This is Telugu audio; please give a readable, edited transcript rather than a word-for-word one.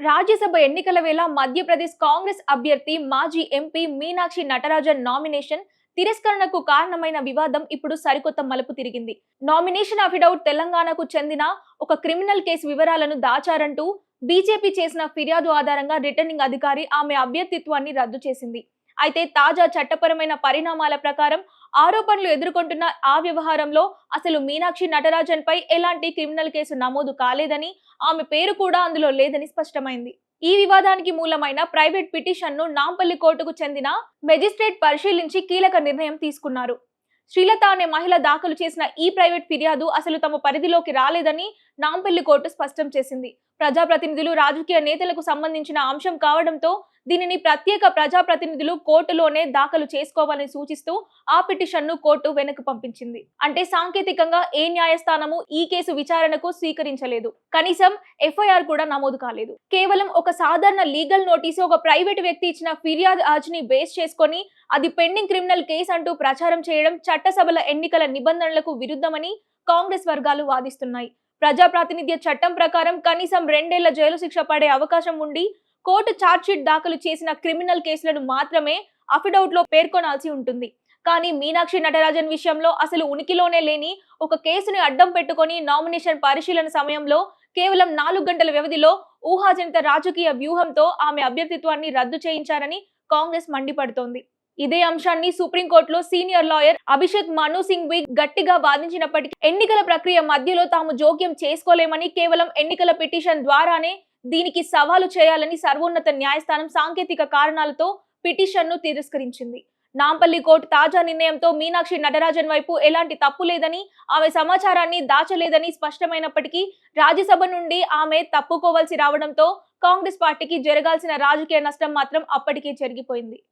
రాజ్యసభ ఎన్నికల వేళ మధ్యప్రదేశ్ కాంగ్రెస్ అభ్యర్థి మాజీ ఎంపీ మీనాక్షి నటరాజన్ నామినేషన్ తిరస్కరణకు కారణమైన వివాదం ఇప్పుడు సరికొత్త మలుపు తిరిగింది. నామినేషన్ అఫిడౌట్ తెలంగాణకు చెందిన ఒక క్రిమినల్ కేసు వివరాలను దాచారంటూ బీజేపీ చేసిన ఫిర్యాదు ఆధారంగా రిటర్నింగ్ అధికారి ఆమె అభ్యర్థిత్వాన్ని రద్దు చేసింది. అయితే తాజా చట్టపరమైన పరిణామాల ప్రకారం ఆరోపణలు ఎదుర్కొంటున్న ఆ వ్యవహారంలో అసలు మీనాక్షి నటరాజన్ పై ఎలాంటి క్రిమినల్ కేసు నమోదు కాలేదని, ఆమె పేరు కూడా అందులో లేదని స్పష్టమైంది. ఈ వివాదానికి మూలమైన ప్రైవేట్ పిటిషన్ ను నాంపల్లి కోర్టుకు చెందిన మెజిస్ట్రేట్ పరిశీలించి కీలక నిర్ణయం తీసుకున్నారు. శ్రీలత అనే మహిళ దాఖలు చేసిన ఈ ప్రైవేట్ ఫిర్యాదు అసలు తమ పరిధిలోకి రాలేదని నాంపల్లి కోర్టు స్పష్టం చేసింది. ప్రజాప్రతినిధులు, రాజకీయ నేతలకు సంబంధించిన అంశం కావడంతో దీనిని ప్రత్యేక ప్రజాప్రతినిధులు కోర్టులోనే దాఖలు చేసుకోవాలని సూచిస్తూ ఆ పిటిషన్ ను కోర్టు వెనక్కి పంపించింది. అంటే సాంకేతికంగా ఏ న్యాయస్థానము ఈ కేసు విచారణకు స్వీకరించలేదు. కనీసం ఎఫ్ఐఆర్ కూడా నమోదు కాలేదు. కేవలం ఒక సాధారణ లీగల్ నోటీసు ఒక ప్రైవేట్ వ్యక్తి ఇచ్చిన ఫిర్యాదు అర్జీని బేస్ చేసుకొని అది పెండింగ్ క్రిమినల్ కేసు అంటూ ప్రచారం చేయడం చట్టసభల ఎన్నికల నిబంధనలకు విరుద్ధమని కాంగ్రెస్ వర్గాలు వాదిస్తున్నాయి. ప్రజాప్రాతినిధ్య చట్టం ప్రకారం కనీసం 2 ఏళ్ల జైలు శిక్ష పడే అవకాశం ఉండి కోర్టు ఛార్జ్షీట్ దాఖలు చేసిన క్రిమినల్ కేసులను మాత్రమే అఫిడౌట్ లో పేర్కొనాల్సి ఉంటుంది. కానీ మీనాక్షి నటరాజన్ విషయంలో అసలు ఉనికిలోనే లేని ఒక కేసుని అడ్డం పెట్టుకొని నామినేషన్ పరిశీలన సమయంలో కేవలం 4 గంటల వ్యవధిలో ఊహాజనిత రాజకీయ వ్యూహంతో ఆమె అభ్యర్థిత్వాన్ని రద్దు చేయించారని కాంగ్రెస్ మండిపడుతోంది. ఇదే అంశాన్ని సుప్రీంకోర్టులో సీనియర్ లాయర్ అభిషేక్ మను సింఘ్వి గట్టిగా వాదించినప్పటికీ ఎన్నికల ప్రక్రియ మధ్యలో తాము జోక్యం చేసుకోలేమని, కేవలం ఎన్నికల పిటిషన్ ద్వారానే దీనికి సవాలు చేయాలని సర్వోన్నత న్యాయస్థానం సాంకేతిక కారణాలతో పిటిషన్ ను తిరస్కరించింది. నాంపల్లి కోర్టు తాజా నిర్ణయంతో మీనాక్షి నటరాజన్ వైపు ఎలాంటి తప్పు లేదని, ఆమె సమాచారాన్ని దాచలేదని స్పష్టమైనప్పటికీ రాజ్యసభ నుండి ఆమె తప్పుకోవాల్సి రావడంతో కాంగ్రెస్ పార్టీకి జరగాల్సిన రాజకీయ నష్టం మాత్రం అప్పటికే జరిగిపోయింది.